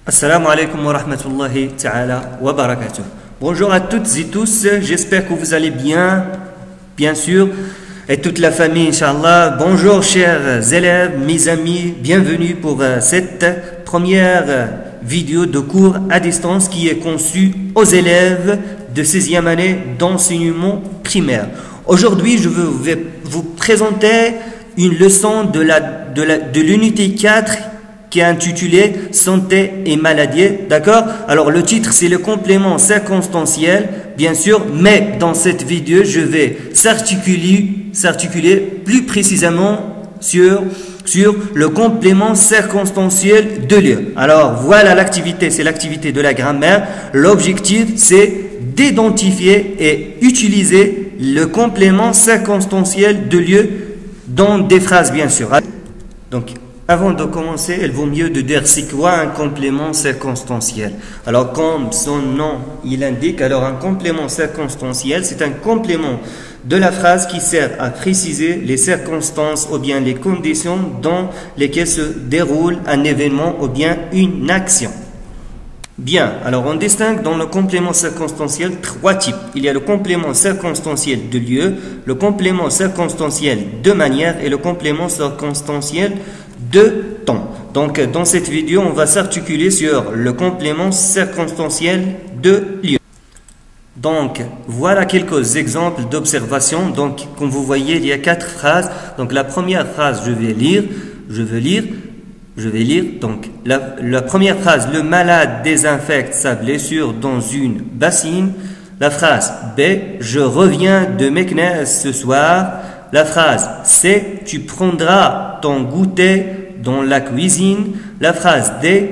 Assalamu alaikum wa rahmatullahi ta'ala wa barakatuh. Bonjour à toutes et tous, j'espère que vous allez bien sûr, et toute la famille, Inch'Allah. Bonjour chers élèves, mes amis, bienvenue pour cette première vidéo de cours à distance qui est conçue aux élèves de 6e année d'enseignement primaire. Aujourd'hui, je vais vous présenter une leçon de l'unité 4 qui est intitulée Santé et maladie, d'accord? Alors le titre c'est le complément circonstanciel, bien sûr, mais dans cette vidéo je vais s'articuler plus précisément sur le complément circonstanciel de lieu. Alors voilà l'activité, c'est l'activité de la grammaire. L'objectif c'est d'identifier et utiliser le complément circonstanciel de lieu dans des phrases, bien sûr. Donc, avant de commencer, il vaut mieux de dire c'est quoi un complément circonstanciel. Alors, comme son nom il indique, alors un complément circonstanciel, c'est un complément de la phrase qui sert à préciser les circonstances ou bien les conditions dans lesquelles se déroule un événement ou bien une action. Bien, alors on distingue dans le complément circonstanciel trois types. Il y a le complément circonstanciel de lieu, le complément circonstanciel de manière et le complément circonstanciel de temps. Donc dans cette vidéo, on va s'articuler sur le complément circonstanciel de lieu. Donc voilà quelques exemples d'observation. Donc comme vous voyez, il y a 4 phrases. Donc la première phrase, je vais lire. Donc la première phrase, le malade désinfecte sa blessure dans une bassine. La phrase B, je reviens de Meknès ce soir. La phrase C, tu prendras ton goûter dans la cuisine. La phrase D,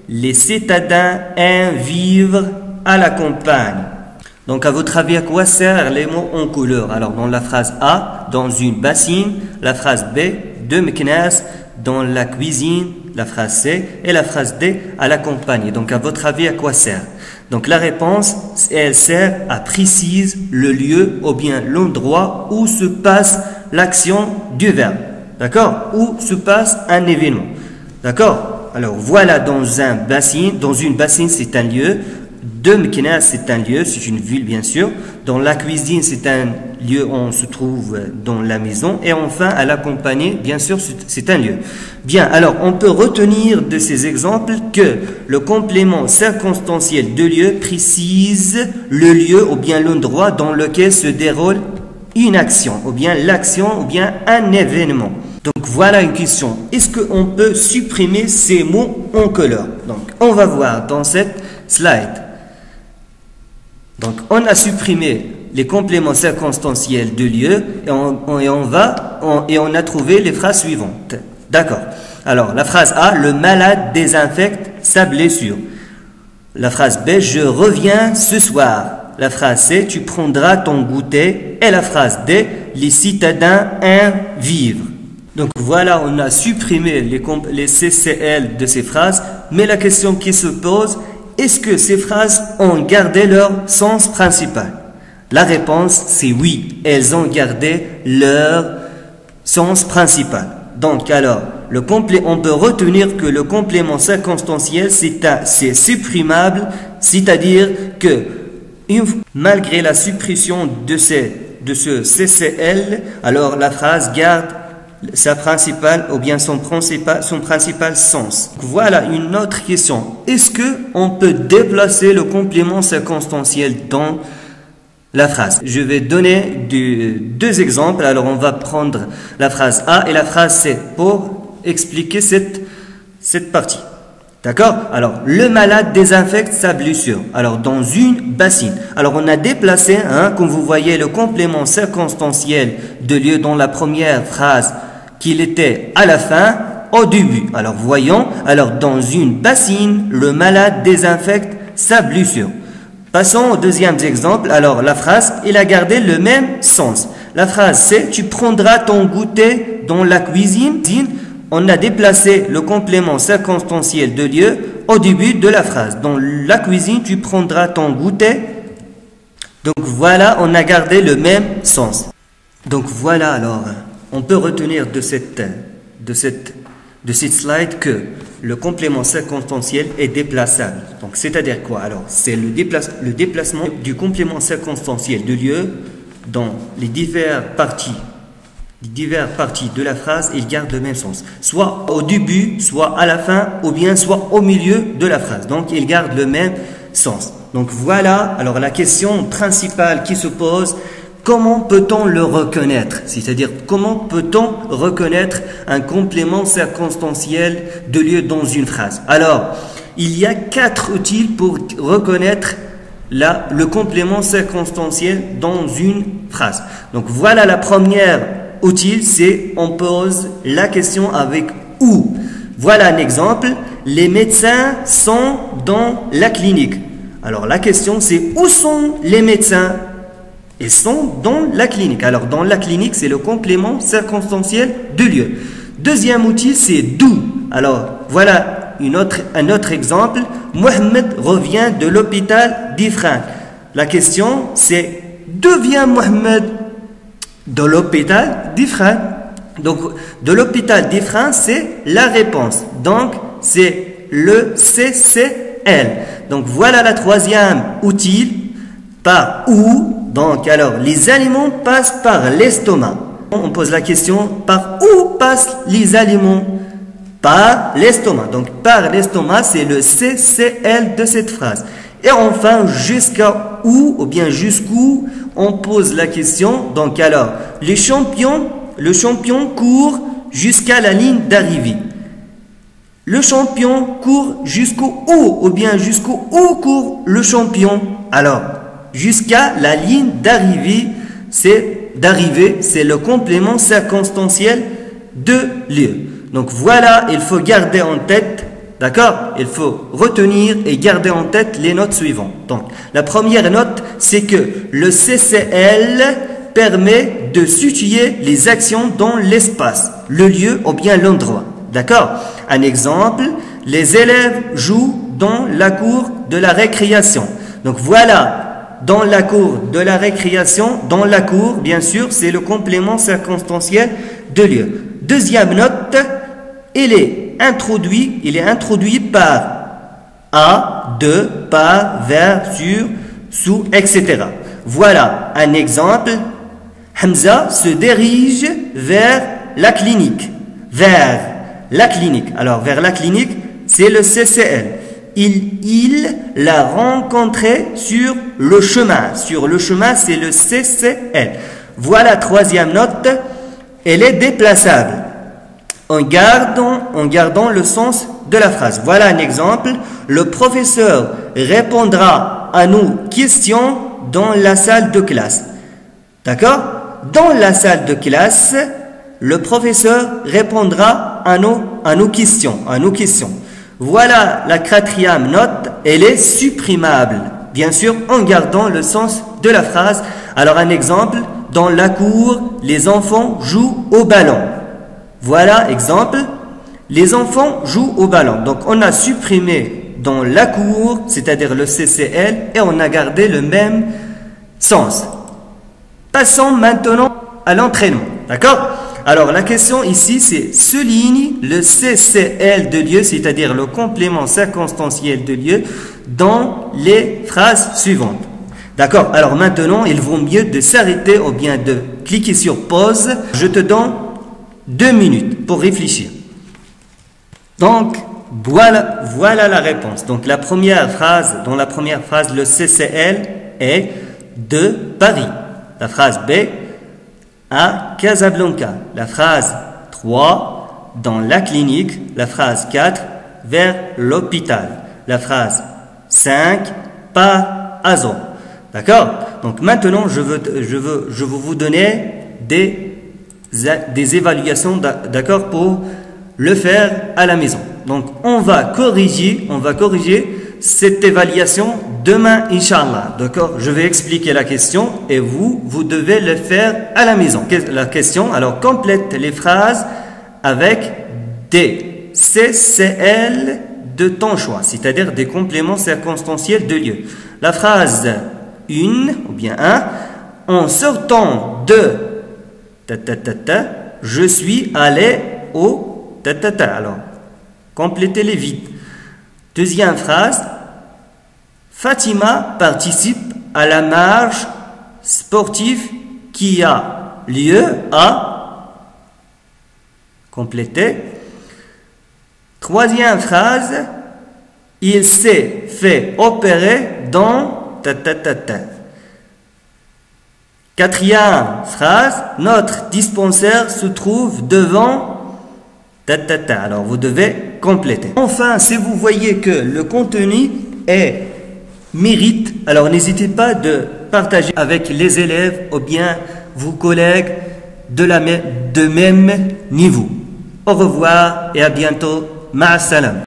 les citadins aiment vivre à la campagne. Donc à votre avis, à quoi servent les mots en couleur? Alors dans la phrase A, dans une bassine. La phrase B, de Meknès dans la cuisine, la phrase C, et la phrase D, à la campagne. Donc, à votre avis, à quoi sert? Donc, la réponse, elle sert à préciser le lieu ou bien l'endroit où se passe l'action du verbe. D'accord? Où se passe un événement. D'accord? Alors, voilà, dans une bassine, c'est un lieu. De Meknès, c'est un lieu, c'est une ville, bien sûr. Dans la cuisine, c'est un lieu où on se trouve dans la maison. Et enfin, à la campagne, bien sûr, c'est un lieu. Bien, alors, on peut retenir de ces exemples que le complément circonstanciel de lieu précise le lieu ou bien l'endroit dans lequel se déroule une action, ou bien l'action, ou bien un événement. Donc, voilà une question. Est-ce qu'on peut supprimer ces mots en couleur? Donc, on va voir dans cette slide. Donc, on a supprimé les compléments circonstanciels de lieu et on a trouvé les phrases suivantes. D'accord. Alors, la phrase A, le malade désinfecte sa blessure. La phrase B, je reviens ce soir. La phrase C, tu prendras ton goûter. Et la phrase D, les citadins aiment vivre. Donc, voilà, on a supprimé les CCL de ces phrases. Mais la question qui se pose, est-ce que ces phrases ont gardé leur sens principal? La réponse, c'est oui. Elles ont gardé leur sens principal. Donc, alors, on peut retenir que le complément circonstanciel, c'est supprimable, c'est-à-dire que malgré la suppression de ce CCL, alors la phrase garde sa principale ou bien son principal sens. Voilà une autre question. Est-ce qu'on peut déplacer le complément circonstanciel dans la phrase? Je vais donner deux exemples. Alors on va prendre la phrase A et la phrase C pour expliquer cette partie. D'accord? Alors, le malade désinfecte sa blessure. Alors, dans une bassine. Alors, on a déplacé, comme vous voyez, le complément circonstanciel de lieu dans la première phrase qu'il était à la fin, au début. Alors, voyons. Alors, dans une bassine, le malade désinfecte sa blessure. Passons au deuxième exemple. Alors, la phrase, il a gardé le même sens. La phrase, c'est « Tu prendras ton goûter dans la cuisine ». On a déplacé le complément circonstanciel de lieu au début de la phrase. Dans la cuisine, tu prendras ton goûter. Donc voilà, on a gardé le même sens. Donc voilà, alors, on peut retenir de cette slide que le complément circonstanciel est déplaçable. Donc, c'est-à-dire quoi? Alors, c'est le déplacement du complément circonstanciel de lieu dans les diverses parties de la phrase, il garde le même sens. Soit au début, soit à la fin, ou bien soit au milieu de la phrase. Donc, il garde le même sens. Donc, voilà. Alors, la question principale qui se pose, comment peut-on le reconnaître? C'est-à-dire, comment peut-on reconnaître un complément circonstanciel de lieu dans une phrase? Alors, il y a 4 outils pour reconnaître le complément circonstanciel dans une phrase. Donc, voilà la première outil, c'est on pose la question avec où. Voilà un exemple. Les médecins sont dans la clinique. Alors, la question, c'est où sont les médecins? Ils sont dans la clinique. Alors, dans la clinique, c'est le complément circonstanciel de lieu. Deuxième outil, c'est d'où. Alors, voilà un autre exemple. Mohamed revient de l'hôpital d'Ifrane. La question, c'est d'où vient Mohamed? De l'hôpital d'Ifrane. Donc, de l'hôpital d'Ifrane, c'est la réponse. Donc, c'est le CCL. Donc, voilà la troisième outil. Par où? Donc, alors, les aliments passent par l'estomac. On pose la question, par où passent les aliments? Par l'estomac. Donc, par l'estomac, c'est le CCL de cette phrase. Et enfin, jusqu'à où, ou bien jusqu'où, on pose la question. Donc, alors, le champion court jusqu'à la ligne d'arrivée. Le champion court jusqu'au où, ou bien jusqu'au où court le champion? Alors, jusqu'à la ligne d'arrivée, c'est le complément circonstanciel de lieu. Donc voilà, il faut garder en tête, d'accord? Il faut retenir et garder en tête les notes suivantes. Donc, la première note, c'est que le CCL permet de situer les actions dans l'espace, le lieu ou bien l'endroit. D'accord? Un exemple, les élèves jouent dans la cour de la récréation. Donc voilà, dans la cour de la récréation, dans la cour, bien sûr, c'est le complément circonstanciel de lieu. Deuxième note, il est introduit par à, de, par, vers, sur, sous, etc. Voilà un exemple. Hamza se dirige vers la clinique. Vers la clinique. Alors, vers la clinique, c'est le CCL. Il l'a rencontré sur le chemin. Sur le chemin, c'est le CCL. Voilà, troisième note. Elle est déplaçable. En gardant le sens de la phrase. Voilà un exemple. Le professeur répondra à nos questions dans la salle de classe. D'accord? Dans la salle de classe, le professeur répondra à nos questions. Voilà la quatrième note. Elle est supprimable. Bien sûr, en gardant le sens de la phrase. Alors, un exemple. Dans la cour, les enfants jouent au ballon. Voilà, exemple. Les enfants jouent au ballon. Donc, on a supprimé dans la cour, c'est-à-dire le CCL, et on a gardé le même sens. Passons maintenant à l'entraînement. D'accord? Alors, la question ici, c'est souligne le CCL de lieu, c'est-à-dire le complément circonstanciel de lieu, dans les phrases suivantes. D'accord? Alors maintenant, il vaut mieux de s'arrêter ou bien de cliquer sur pause. Je te donne 2 minutes pour réfléchir. Donc, voilà la réponse. Donc, dans la première phrase, le CCL est de Paris. La phrase B, à Casablanca. La phrase 3, dans la clinique. La phrase 4, vers l'hôpital. La phrase 5, par Azon. D'accord? Donc maintenant, je veux vous donner des évaluations, d'accord, pour le faire à la maison. Donc on va corriger cette évaluation demain, Inch'Allah. D'accord? Je vais expliquer la question et vous devez le faire à la maison. La question, alors complète les phrases avec des CCL de ton choix, c'est-à-dire des compléments circonstanciels de lieu. La phrase 1 ou bien 1, en sortant de je suis allé au alors Complétez les vides. Deuxième phrase. Fatima participe à la marche sportive qui a lieu à... Complétez. Troisième phrase. Il s'est fait opérer dans... Quatrième phrase. Notre dispensaire se trouve devant... Alors, vous devez compléter. Enfin, si vous voyez que le contenu mérite, alors n'hésitez pas de partager avec les élèves ou bien vos collègues de même niveau. Au revoir et à bientôt. Ma'as salam.